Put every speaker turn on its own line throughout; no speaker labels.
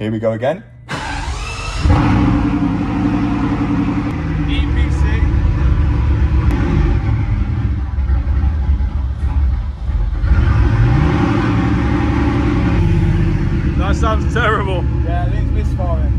Here we go again.
EPC. That sounds terrible.
Yeah, Lynn's misfiring.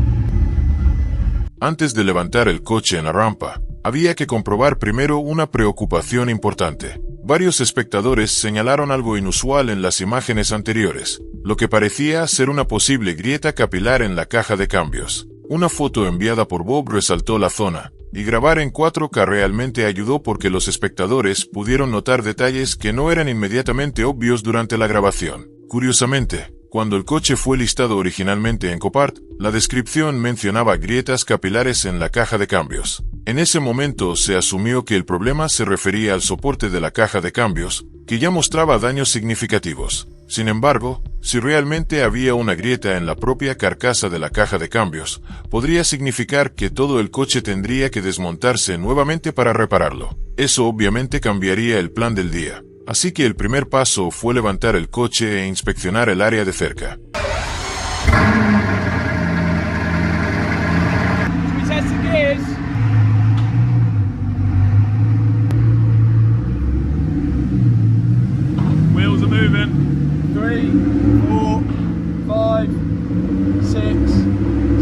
Antes de levantar el coche en la rampa, había que comprobar primero una preocupación importante. Varios espectadores señalaron algo inusual en las imágenes anteriores, lo que parecía ser una posible grieta capilar en la caja de cambios. Una foto enviada por Bob resaltó la zona, y grabar en 4K realmente ayudó porque los espectadores pudieron notar detalles que no eran inmediatamente obvios durante la grabación. Curiosamente, cuando el coche fue listado originalmente en Copart, la descripción mencionaba grietas capilares en la caja de cambios. En ese momento se asumió que el problema se refería al soporte de la caja de cambios, que ya mostraba daños significativos. Sin embargo, si realmente había una grieta en la propia carcasa de la caja de cambios, podría significar que todo el coche tendría que desmontarse nuevamente para repararlo. Eso obviamente cambiaría el plan del día. Así que el primer paso fue levantar el coche e inspeccionar el área de cerca.
We test the gears. Wheels are moving.
3, 4, 5, 6,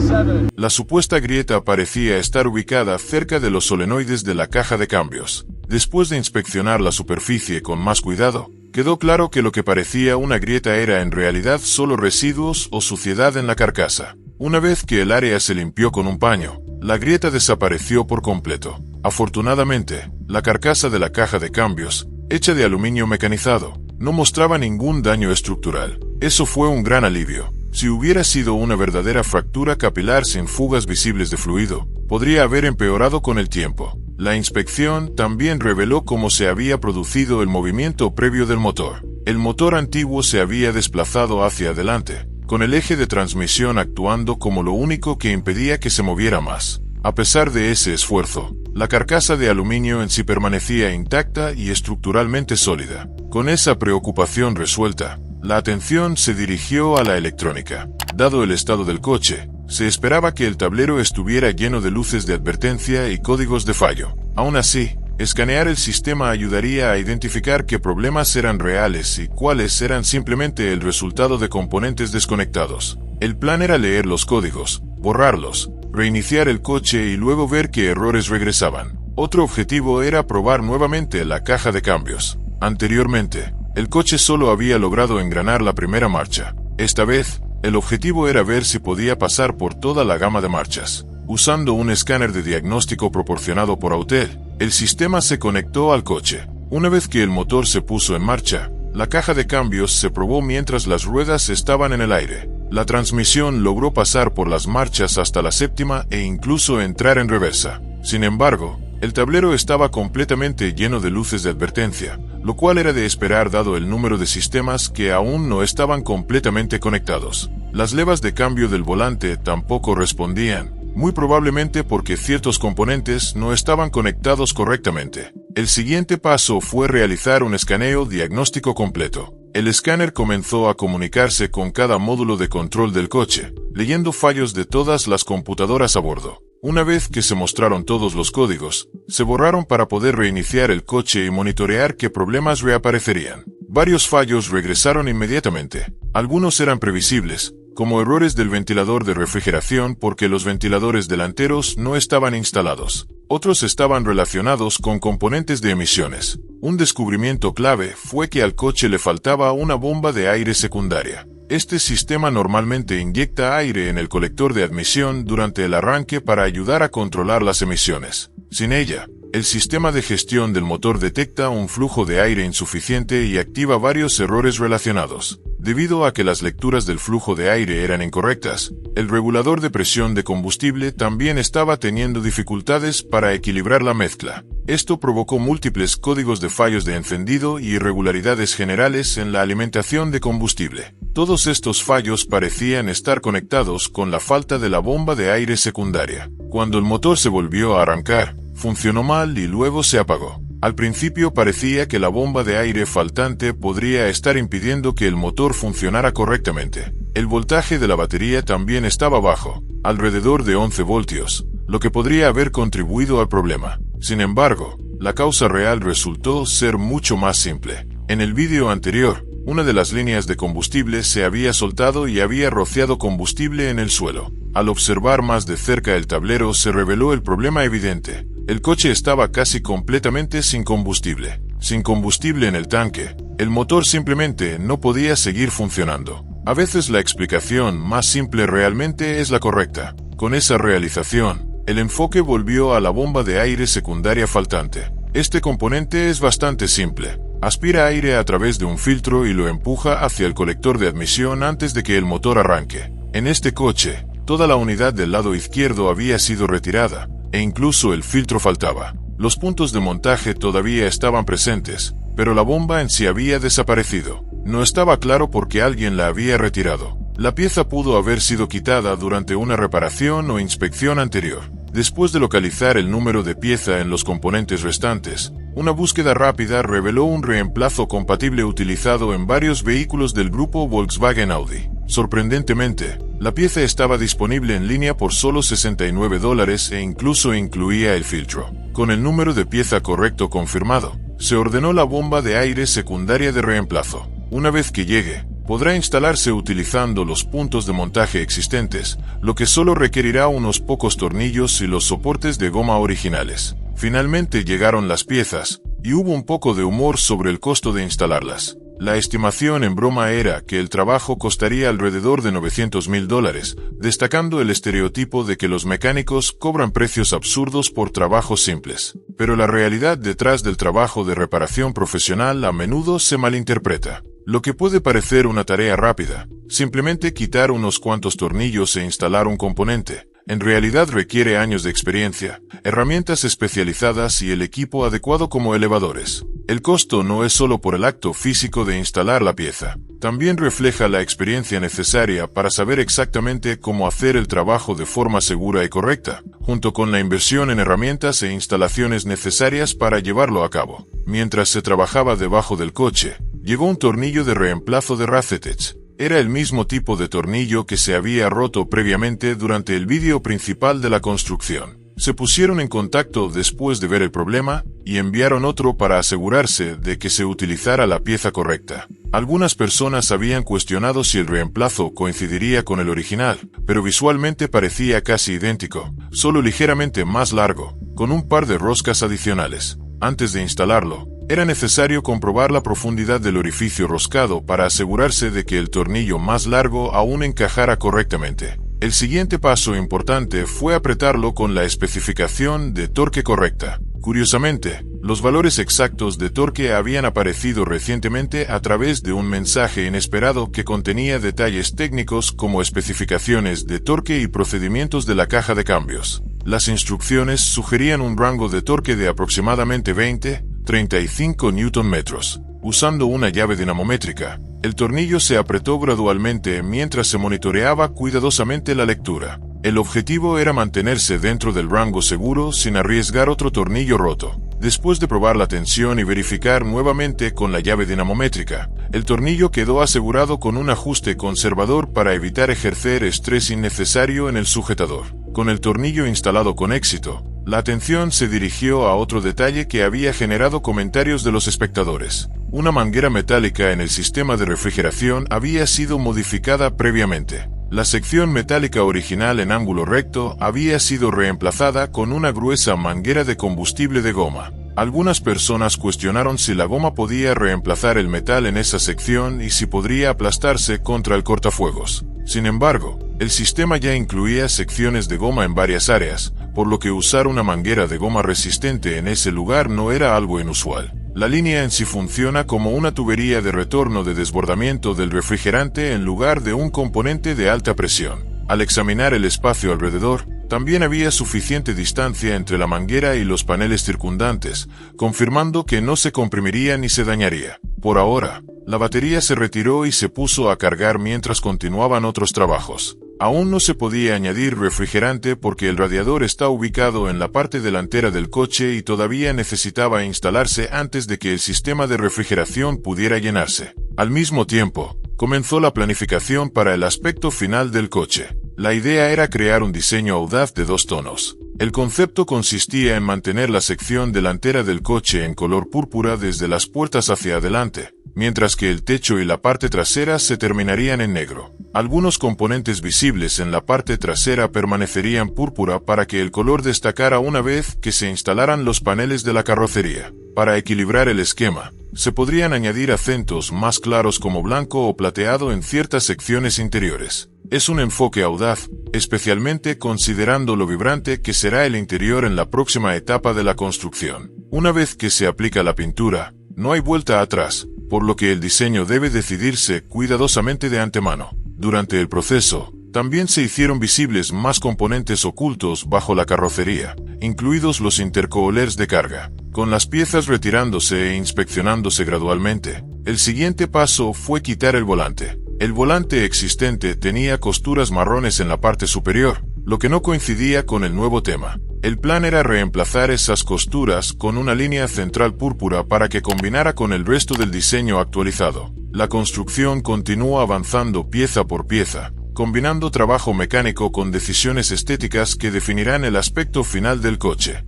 7.
La supuesta grieta parecía estar ubicada cerca de los solenoides de la caja de cambios. Después de inspeccionar la superficie con más cuidado, quedó claro que lo que parecía una grieta era en realidad solo residuos o suciedad en la carcasa. Una vez que el área se limpió con un paño, la grieta desapareció por completo. Afortunadamente, la carcasa de la caja de cambios, hecha de aluminio mecanizado, no mostraba ningún daño estructural. Eso fue un gran alivio. Si hubiera sido una verdadera fractura capilar sin fugas visibles de fluido, podría haber empeorado con el tiempo. La inspección también reveló cómo se había producido el movimiento previo del motor. El motor antiguo se había desplazado hacia adelante, con el eje de transmisión actuando como lo único que impedía que se moviera más. A pesar de ese esfuerzo, la carcasa de aluminio en sí permanecía intacta y estructuralmente sólida. Con esa preocupación resuelta, la atención se dirigió a la electrónica. Dado el estado del coche, se esperaba que el tablero estuviera lleno de luces de advertencia y códigos de fallo. Aún así, escanear el sistema ayudaría a identificar qué problemas eran reales y cuáles eran simplemente el resultado de componentes desconectados. El plan era leer los códigos, borrarlos, reiniciar el coche y luego ver qué errores regresaban. Otro objetivo era probar nuevamente la caja de cambios. Anteriormente, el coche solo había logrado engranar la primera marcha. Esta vez, el objetivo era ver si podía pasar por toda la gama de marchas. Usando un escáner de diagnóstico proporcionado por Autel, el sistema se conectó al coche. Una vez que el motor se puso en marcha, la caja de cambios se probó mientras las ruedas estaban en el aire. La transmisión logró pasar por las marchas hasta la séptima e incluso entrar en reversa. Sin embargo, el tablero estaba completamente lleno de luces de advertencia, lo cual era de esperar dado el número de sistemas que aún no estaban completamente conectados. Las levas de cambio del volante tampoco respondían, muy probablemente porque ciertos componentes no estaban conectados correctamente. El siguiente paso fue realizar un escaneo diagnóstico completo. El escáner comenzó a comunicarse con cada módulo de control del coche, leyendo fallos de todas las computadoras a bordo. Una vez que se mostraron todos los códigos, se borraron para poder reiniciar el coche y monitorear qué problemas reaparecerían. Varios fallos regresaron inmediatamente. Algunos eran previsibles, como errores del ventilador de refrigeración porque los ventiladores delanteros no estaban instalados. Otros estaban relacionados con componentes de emisiones. Un descubrimiento clave fue que al coche le faltaba una bomba de aire secundaria. Este sistema normalmente inyecta aire en el colector de admisión durante el arranque para ayudar a controlar las emisiones. Sin ella, el sistema de gestión del motor detecta un flujo de aire insuficiente y activa varios errores relacionados. Debido a que las lecturas del flujo de aire eran incorrectas, el regulador de presión de combustible también estaba teniendo dificultades para equilibrar la mezcla. Esto provocó múltiples códigos de fallos de encendido y irregularidades generales en la alimentación de combustible. Todos estos fallos parecían estar conectados con la falta de la bomba de aire secundaria. Cuando el motor se volvió a arrancar, funcionó mal y luego se apagó. Al principio parecía que la bomba de aire faltante podría estar impidiendo que el motor funcionara correctamente. El voltaje de la batería también estaba bajo, alrededor de 11 voltios, lo que podría haber contribuido al problema. Sin embargo, la causa real resultó ser mucho más simple. En el vídeo anterior, una de las líneas de combustible se había soltado y había rociado combustible en el suelo. Al observar más de cerca el tablero se reveló el problema evidente. El coche estaba casi completamente sin combustible. Sin combustible en el tanque, el motor simplemente no podía seguir funcionando. A veces la explicación más simple realmente es la correcta. Con esa realización, el enfoque volvió a la bomba de aire secundaria faltante. Este componente es bastante simple. Aspira aire a través de un filtro y lo empuja hacia el colector de admisión antes de que el motor arranque. En este coche, toda la unidad del lado izquierdo había sido retirada, e incluso el filtro faltaba. Los puntos de montaje todavía estaban presentes, pero la bomba en sí había desaparecido. No estaba claro por qué alguien la había retirado. La pieza pudo haber sido quitada durante una reparación o inspección anterior. Después de localizar el número de pieza en los componentes restantes, una búsqueda rápida reveló un reemplazo compatible utilizado en varios vehículos del grupo Volkswagen Audi. Sorprendentemente, la pieza estaba disponible en línea por solo $69 e incluso incluía el filtro. Con el número de pieza correcto confirmado, se ordenó la bomba de aire secundaria de reemplazo. Una vez que llegue, podrá instalarse utilizando los puntos de montaje existentes, lo que solo requerirá unos pocos tornillos y los soportes de goma originales. Finalmente llegaron las piezas, y hubo un poco de humor sobre el costo de instalarlas. La estimación en broma era que el trabajo costaría alrededor de $900,000, destacando el estereotipo de que los mecánicos cobran precios absurdos por trabajos simples. Pero la realidad detrás del trabajo de reparación profesional a menudo se malinterpreta. Lo que puede parecer una tarea rápida, simplemente quitar unos cuantos tornillos e instalar un componente, en realidad requiere años de experiencia, herramientas especializadas y el equipo adecuado como elevadores. El costo no es solo por el acto físico de instalar la pieza, también refleja la experiencia necesaria para saber exactamente cómo hacer el trabajo de forma segura y correcta, junto con la inversión en herramientas e instalaciones necesarias para llevarlo a cabo. Mientras se trabajaba debajo del coche, llegó un tornillo de reemplazo de Racetex. Era el mismo tipo de tornillo que se había roto previamente durante el vídeo principal de la construcción. Se pusieron en contacto después de ver el problema y enviaron otro para asegurarse de que se utilizara la pieza correcta. Algunas personas habían cuestionado si el reemplazo coincidiría con el original, pero visualmente parecía casi idéntico, solo ligeramente más largo, con un par de roscas adicionales. Antes de instalarlo, era necesario comprobar la profundidad del orificio roscado para asegurarse de que el tornillo más largo aún encajara correctamente. El siguiente paso importante fue apretarlo con la especificación de torque correcta. Curiosamente, los valores exactos de torque habían aparecido recientemente a través de un mensaje inesperado que contenía detalles técnicos como especificaciones de torque y procedimientos de la caja de cambios. Las instrucciones sugerían un rango de torque de aproximadamente 20-35 Nm. Usando una llave dinamométrica, el tornillo se apretó gradualmente mientras se monitoreaba cuidadosamente la lectura. El objetivo era mantenerse dentro del rango seguro sin arriesgar otro tornillo roto. Después de probar la tensión y verificar nuevamente con la llave dinamométrica, el tornillo quedó asegurado con un ajuste conservador para evitar ejercer estrés innecesario en el sujetador. Con el tornillo instalado con éxito, la atención se dirigió a otro detalle que había generado comentarios de los espectadores. Una manguera metálica en el sistema de refrigeración había sido modificada previamente. La sección metálica original en ángulo recto había sido reemplazada con una gruesa manguera de combustible de goma. Algunas personas cuestionaron si la goma podía reemplazar el metal en esa sección y si podría aplastarse contra el cortafuegos. Sin embargo, el sistema ya incluía secciones de goma en varias áreas, por lo que usar una manguera de goma resistente en ese lugar no era algo inusual. La línea en sí funciona como una tubería de retorno de desbordamiento del refrigerante en lugar de un componente de alta presión. Al examinar el espacio alrededor, también había suficiente distancia entre la manguera y los paneles circundantes, confirmando que no se comprimiría ni se dañaría. Por ahora, la batería se retiró y se puso a cargar mientras continuaban otros trabajos. Aún no se podía añadir refrigerante porque el radiador está ubicado en la parte delantera del coche y todavía necesitaba instalarse antes de que el sistema de refrigeración pudiera llenarse. Al mismo tiempo, comenzó la planificación para el aspecto final del coche. La idea era crear un diseño audaz de 2 tonos. El concepto consistía en mantener la sección delantera del coche en color púrpura desde las puertas hacia adelante, mientras que el techo y la parte trasera se terminarían en negro. Algunos componentes visibles en la parte trasera permanecerían púrpura para que el color destacara una vez que se instalaran los paneles de la carrocería. Para equilibrar el esquema, se podrían añadir acentos más claros como blanco o plateado en ciertas secciones interiores. Es un enfoque audaz, especialmente considerando lo vibrante que será el interior en la próxima etapa de la construcción. Una vez que se aplica la pintura, no hay vuelta atrás, por lo que el diseño debe decidirse cuidadosamente de antemano. Durante el proceso, también se hicieron visibles más componentes ocultos bajo la carrocería, incluidos los intercoolers de carga. Con las piezas retirándose e inspeccionándose gradualmente, el siguiente paso fue quitar el volante. El volante existente tenía costuras marrones en la parte superior, lo que no coincidía con el nuevo tema. El plan era reemplazar esas costuras con una línea central púrpura para que combinara con el resto del diseño actualizado. La construcción continuó avanzando pieza por pieza, combinando trabajo mecánico con decisiones estéticas que definirán el aspecto final del coche.